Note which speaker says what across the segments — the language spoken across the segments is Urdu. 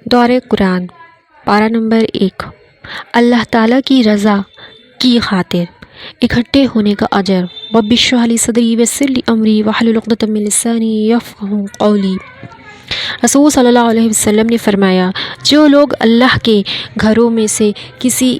Speaker 1: دور قرآن پارہ نمبر 1 اللہ تعالیٰ کی رضا کی خاطر اکٹھے ہونے کا اجر رب اشرح لی صدری ویسر لی امری واحلل عقدۃ من لسانی یفقہوا قولی۔ رسول صلی اللہ علیہ وسلم نے فرمایا، جو لوگ اللہ کے گھروں میں سے کسی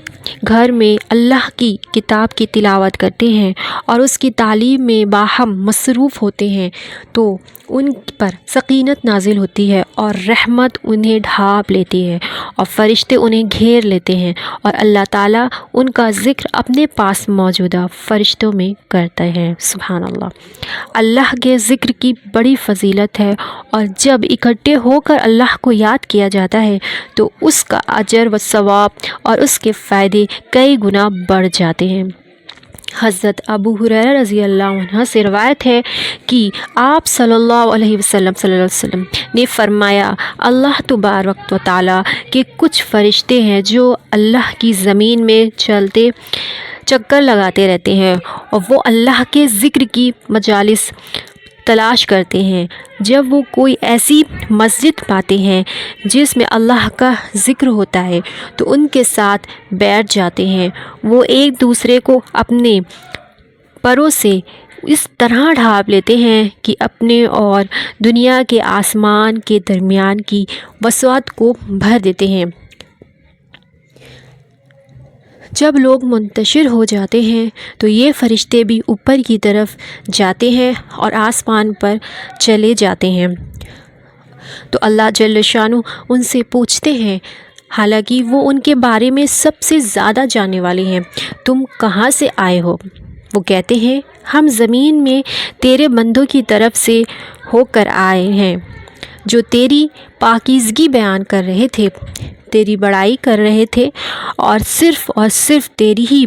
Speaker 1: گھر میں اللہ کی کتاب کی تلاوت کرتے ہیں اور اس کی تعلیم میں باہم مصروف ہوتے ہیں تو ان پر سکینت نازل ہوتی ہے اور رحمت انہیں ڈھانپ لیتی ہے اور فرشتے انہیں گھیر لیتے ہیں اور اللہ تعالیٰ ان کا ذکر اپنے پاس موجودہ فرشتوں میں کرتا ہے۔ سبحان اللہ۔ اللہ کے ذکر کی بڑی فضیلت ہے اور جب اکٹھے ہو کر اللہ کو یاد کیا جاتا ہے تو اس کا اجر و ثواب اور اس کے فائدے کئی گنا بڑھ جاتے ہیں۔ حضرت ابو ہریرہ رضی اللہ عنہ سے روایت ہے کہ آپ صلی اللہ علیہ وسلم نے فرمایا، اللہ تبارک و تعالیٰ کے کچھ فرشتے ہیں جو اللہ کی زمین میں چلتے چکر لگاتے رہتے ہیں اور وہ اللہ کے ذکر کی مجالس تلاش کرتے ہیں۔ جب وہ کوئی ایسی مسجد پاتے ہیں جس میں اللہ کا ذکر ہوتا ہے تو ان کے ساتھ بیٹھ جاتے ہیں۔ وہ ایک دوسرے کو اپنے پروں سے اس طرح ڈھانپ لیتے ہیں کہ اپنے اور دنیا کے آسمان کے درمیان کی وسعت کو بھر دیتے ہیں۔ جب لوگ منتشر ہو جاتے ہیں تو یہ فرشتے بھی اوپر کی طرف جاتے ہیں اور آسمان پر چلے جاتے ہیں تو اللہ جل شانہ ان سے پوچھتے ہیں، حالانکہ وہ ان کے بارے میں سب سے زیادہ جاننے والے ہیں، تم کہاں سے آئے ہو؟ وہ کہتے ہیں، ہم زمین میں تیرے بندوں کی طرف سے ہو کر آئے ہیں جو تیری پاکیزگی بیان کر رہے تھے، تیری بڑائی کر رہے تھے اور صرف تیری ہی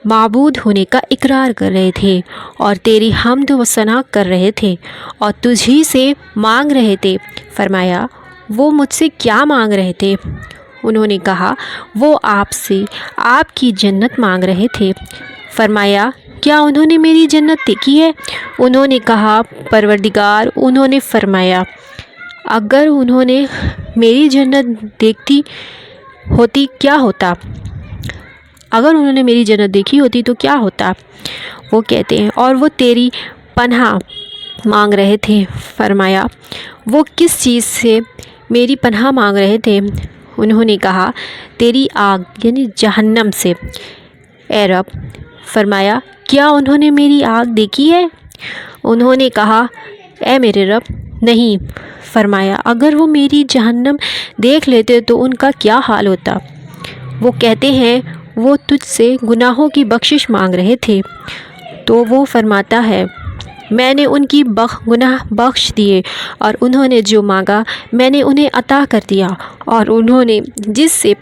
Speaker 1: معبود ہونے کا اقرار کر رہے تھے اور تیری حمد و ثنا کر رہے تھے اور تجھی سے مانگ رہے تھے۔ فرمایا، وہ مجھ سے کیا مانگ رہے تھے؟ انہوں نے کہا، وہ آپ سے آپ کی جنت مانگ رہے تھے۔ فرمایا، کیا انہوں نے میری جنت دیکھی ہے؟ انہوں نے کہا، پروردگار۔ انہوں نے فرمایا، اگر انہوں نے میری جنت دیکھی ہوتی کیا ہوتا؟ اگر انہوں نے میری جنت دیکھی ہوتی تو کیا ہوتا؟ وہ کہتے ہیں، اور وہ تیری پناہ مانگ رہے تھے۔ فرمایا، وہ کس چیز سے میری پناہ مانگ رہے تھے؟ انہوں نے کہا، تیری آگ یعنی جہنم سے، اے رب۔ فرمایا، کیا انہوں نے میری آگ دیکھی ہے؟ انہوں نے کہا، اے میرے رب، نہیں۔ فرمایا، اگر وہ میری جہنم دیکھ لیتے تو ان کا کیا حال ہوتا؟ وہ کہتے ہیں، وہ تجھ سے گناہوں کی بخشش مانگ رہے تھے۔ تو وہ فرماتا ہے، میں نے ان کی گناہ بخش دیے اور انہوں نے جو مانگا میں نے انہیں عطا کر دیا، اور انہوں نے جس سے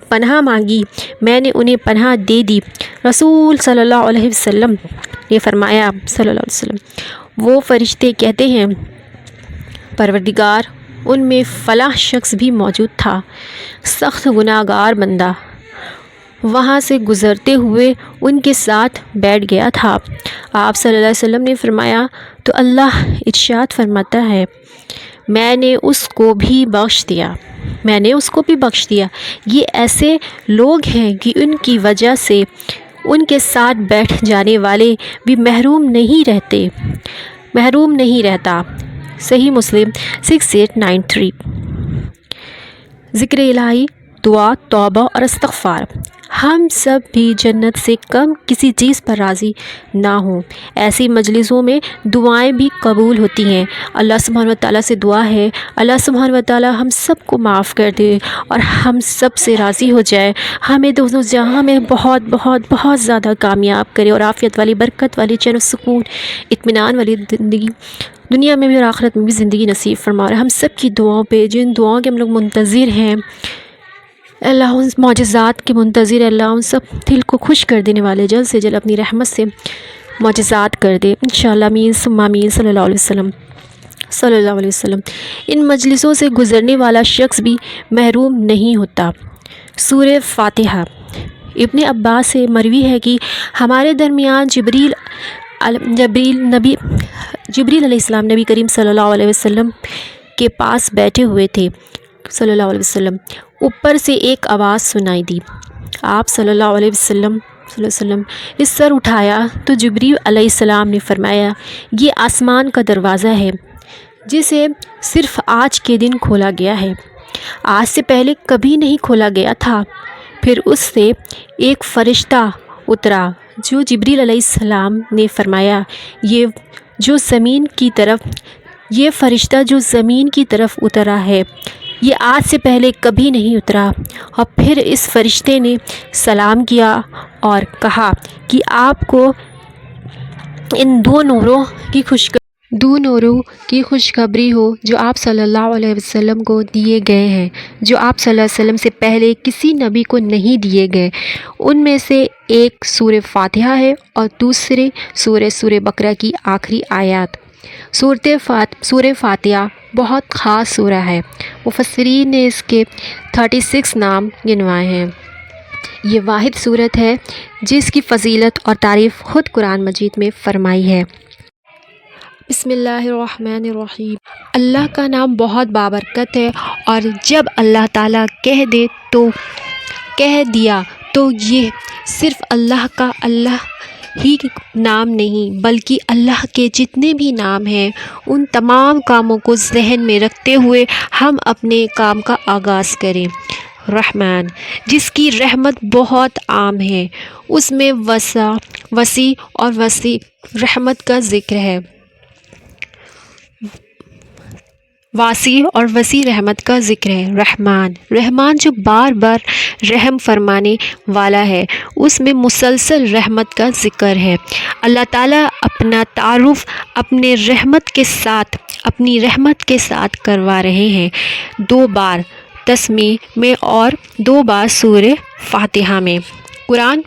Speaker 1: پناہ مانگی میں نے انہیں پناہ دے دی۔ رسول صلی اللہ علیہ وسلم نے فرمایا وہ فرشتے کہتے ہیں، پروردگار، ان میں فلاں شخص بھی موجود تھا، سخت گناہ گار بندہ، وہاں سے گزرتے ہوئے ان کے ساتھ بیٹھ گیا تھا۔ آپ صلی اللہ علیہ وسلم نے فرمایا تو اللہ ارشاد فرماتا ہے، میں نے اس کو بھی بخش دیا، میں نے اس کو بھی بخش دیا۔ یہ ایسے لوگ ہیں کہ ان کی وجہ سے ان کے ساتھ بیٹھ جانے والے بھی محروم نہیں رہتا۔ صحیح مسلم 6893۔ ذکر الہی، دعا، توبہ اور استغفار۔ ہم سب بھی جنت سے کم کسی چیز پر راضی نہ ہوں۔ ایسی مجلسوں میں دعائیں بھی قبول ہوتی ہیں۔ اللہ سبحانہ وتعالیٰ سے دعا ہے، اللہ سبحانہ وتعالیٰ ہم سب کو معاف کر دے اور ہم سب سے راضی ہو جائے، ہمیں دونوں جہاں میں بہت بہت بہت زیادہ کامیاب کرے اور عافیت والی، برکت والی، چین و سکون، اطمینان والی زندگی دنیا میں بھی اور آخرت میں بھی زندگی نصیب فرما۔ اور ہم سب کی دعاؤں پہ، جن دعاؤں کے ہم لوگ منتظر ہیں، اللہ ان معجزات کے منتظر ہے، اللہ ان سب دل کو خوش کر دینے والے جلد سے جلد اپنی رحمت سے معجزات کر دے انشاءاللہ۔ آمین ثم آمین۔ صلی اللہ علیہ وسلم۔ ان مجلسوں سے گزرنے والا شخص بھی محروم نہیں ہوتا۔ سورہ فاتحہ۔ ابن عباس سے مروی ہے کہ ہمارے درمیان جبریل علیہ السلام نبی کریم صلی اللہ علیہ وسلم کے پاس بیٹھے ہوئے تھے۔ صلی اللہ علیہ وسلم اوپر سے ایک آواز سنائی دی۔ آپ صلی اللہ علیہ وسلم نے سر اٹھایا تو جبریل علیہ السلام نے فرمایا، یہ آسمان کا دروازہ ہے جسے صرف آج کے دن کھولا گیا ہے، آج سے پہلے کبھی نہیں کھولا گیا تھا۔ پھر اس سے ایک فرشتہ اترا جو جبریل علیہ السلام نے فرمایا، یہ فرشتہ جو زمین کی طرف اترا ہے، یہ آج سے پہلے کبھی نہیں اترا۔ اور پھر اس فرشتے نے سلام کیا اور کہا کہ آپ کو ان دو نوروں کی خوشخبری ہو جو آپ صلی اللہ علیہ وسلم کو دیے گئے ہیں، جو آپ صلی اللہ علیہ وسلم سے پہلے کسی نبی کو نہیں دیے گئے۔ ان میں سے ایک سورہ فاتحہ ہے اور دوسری سورہ بقرہ کی آخری آیات۔ سورہ فاتحہ بہت خاص سورہ ہے، مفسرین نے اس کے 36 نام گنوائے ہیں۔ یہ واحد سورت ہے جس کی فضیلت اور تعریف خود قرآن مجید میں فرمائی ہے۔ بسم اللہ الرحمن الرحیم۔ اللہ کا نام بہت بابرکت ہے، اور جب اللہ تعالیٰ کہہ دیا تو یہ صرف اللہ کا ہی نام نہیں بلکہ اللہ کے جتنے بھی نام ہیں ان تمام کاموں کو ذہن میں رکھتے ہوئے ہم اپنے کام کا آغاز کریں۔ رحمان، جس کی رحمت بہت عام ہے، اس میں وسیع رحمت کا ذکر ہے۔ رحمان جو بار بار رحم فرمانے والا ہے، اس میں مسلسل رحمت کا ذکر ہے۔ اللہ تعالیٰ اپنا تعارف اپنی رحمت کے ساتھ کروا رہے ہیں، 2 بار تسمیہ میں اور 2 بار سورہ فاتحہ میں۔ قرآن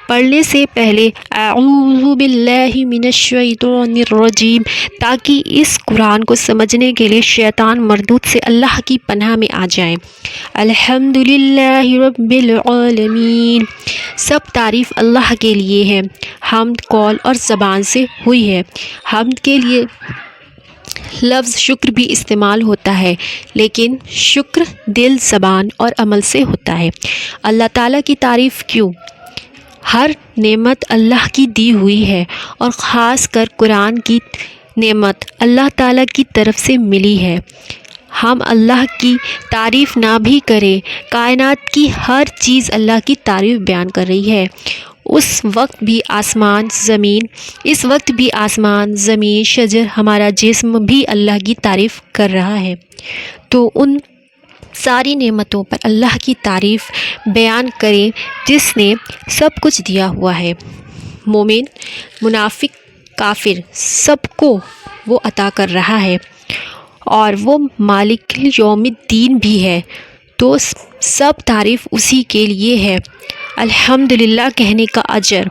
Speaker 1: پڑھنے سے پہلے اعوذ باللہ من الشیطان الرجیم، تاکہ اس قرآن کو سمجھنے کے لیے شیطان مردود سے اللہ کی پناہ میں آ جائیں۔ الحمدللہ رب العالمین، سب تعریف اللہ کے لیے ہے۔ حمد قول اور زبان سے ہوئی ہے۔ حمد کے لیے لفظ شکر بھی استعمال ہوتا ہے، لیکن شکر دل، زبان اور عمل سے ہوتا ہے۔ اللہ تعالیٰ کی تعریف کیوں؟ ہر نعمت اللہ کی دی ہوئی ہے، اور خاص کر قرآن کی نعمت اللہ تعالیٰ کی طرف سے ملی ہے۔ ہم اللہ کی تعریف نہ بھی کریں، کائنات کی ہر چیز اللہ کی تعریف بیان کر رہی ہے۔ اس وقت بھی آسمان، زمین، شجر، ہمارا جسم بھی اللہ کی تعریف کر رہا ہے۔ تو ان ساری نعمتوں پر اللہ کی تعریف بیان کریں جس نے سب کچھ دیا ہوا ہے۔ مومن، منافق، کافر، سب کو وہ عطا کر رہا ہے، اور وہ مالک یوم الدین بھی ہے، تو سب تعریف اسی کے لیے ہے۔ الحمدللہ کہنے کا اجر،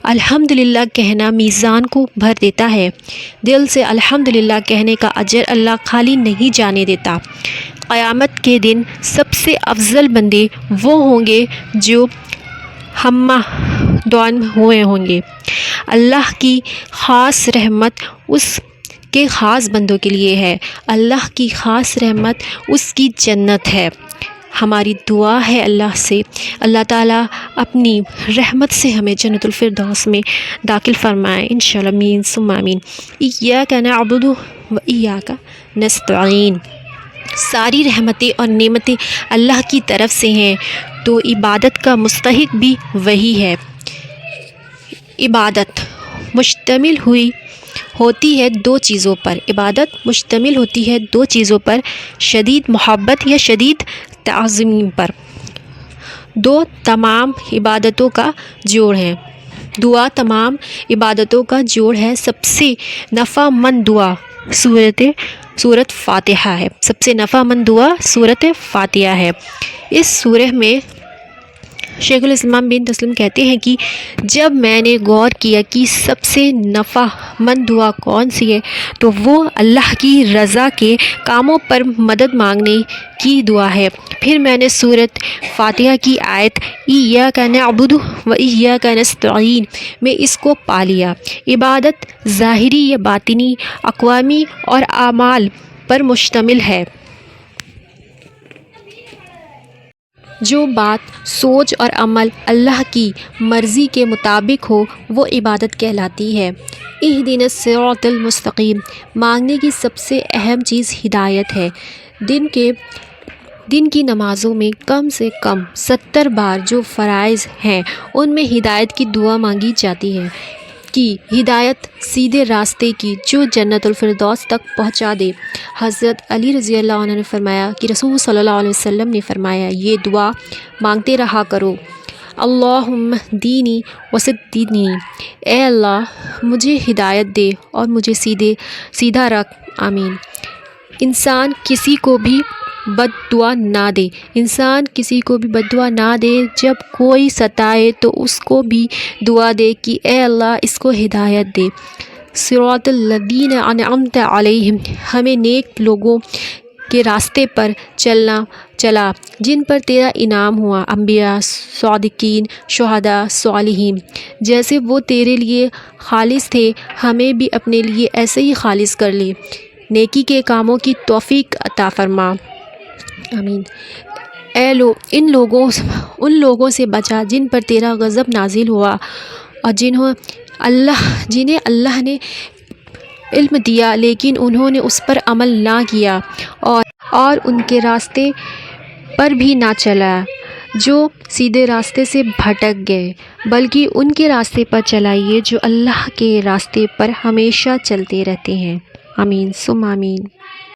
Speaker 1: الحمدللہ کہنا میزان کو بھر دیتا ہے۔ دل سے الحمدللہ کہنے کا اجر اللہ خالی نہیں جانے دیتا۔ قیامت کے دن سب سے افضل بندے وہ ہوں گے جو حمدان ہوئے ہوں گے۔ اللہ کی خاص رحمت اس کے خاص بندوں کے لیے ہے۔ اللہ کی خاص رحمت اس کی جنت ہے۔ ہماری دعا ہے اللہ سے، اللہ تعالیٰ اپنی رحمت سے ہمیں جنت الفردوس میں داخل فرمائے انشاءاللہ، آمین ثم آمین۔ ایاک نعبد و ایاک نستعین، ساری رحمتیں اور نعمتیں اللہ کی طرف سے ہیں، تو عبادت کا مستحق بھی وہی ہے۔ عبادت مشتمل ہوتی ہے 2 چیزوں پر، شدید محبت یا شدید تعظیم پر۔ 2 تمام عبادتوں کا جوڑ ہے۔ دعا تمام عبادتوں کا جوڑ ہے۔ سب سے نفع مند دعا سورۃ فاتحہ ہے۔ سب سے نفع مند دعا سورۃ فاتحہ ہے۔ اس سورہ میں شیخ الاسلام بن تسلیم کہتے ہیں کہ جب میں نے غور کیا کہ سب سے نفع مند دعا کون سی ہے، تو وہ اللہ کی رضا کے کاموں پر مدد مانگنے کی دعا ہے۔ پھر میں نے سورۃ فاتحہ کی آیت ایاک نعبد و ایاک نستعین میں اس کو پا لیا۔ عبادت ظاہری یا باطنی، اقوالی اور اعمال پر مشتمل ہے۔ جو بات سوچ اور عمل اللہ کی مرضی کے مطابق ہو وہ عبادت کہلاتی ہے۔ اہدنا الصراط المستقیم مانگنے کی سب سے اہم چیز ہدایت ہے۔ دن کی نمازوں میں کم سے کم 70 بار جو فرائض ہیں ان میں ہدایت کی دعا مانگی جاتی ہے کہ ہدایت سیدھے راستے کی جو جنت الفردوس تک پہنچا دے۔ حضرت علی رضی اللہ عنہ نے فرمایا کہ رسول صلی اللہ علیہ وسلم نے فرمایا یہ دعا مانگتے رہا کرو، اللہم دینی وسددنی، اے اللہ مجھے ہدایت دے اور مجھے سیدھا رکھ، آمین۔ انسان کسی کو بھی بد دعا نہ دے، جب کوئی ستائے تو اس کو بھی دعا دے کہ اے اللہ اس کو ہدایت دے۔ صراط الذین انعمت علیہم، ہمیں نیک لوگوں کے راستے پر چلا جن پر تیرا انعام ہوا، انبیاء، صادقین، شہداء، صالحین، جیسے وہ تیرے لیے خالص تھے ہمیں بھی اپنے لیے ایسے ہی خالص کر لے، نیکی کے کاموں کی توفیق عطا فرما، آمین۔ ان لوگوں سے بچا جن پر تیرا غضب نازل ہوا اور جنہیں اللہ نے علم دیا لیکن انہوں نے اس پر عمل نہ کیا اور ان کے راستے پر بھی نہ چلا جو سیدھے راستے سے بھٹک گئے، بلکہ ان کے راستے پر چلائیے جو اللہ کے راستے پر ہمیشہ چلتے رہتے ہیں، آمین ثم آمین۔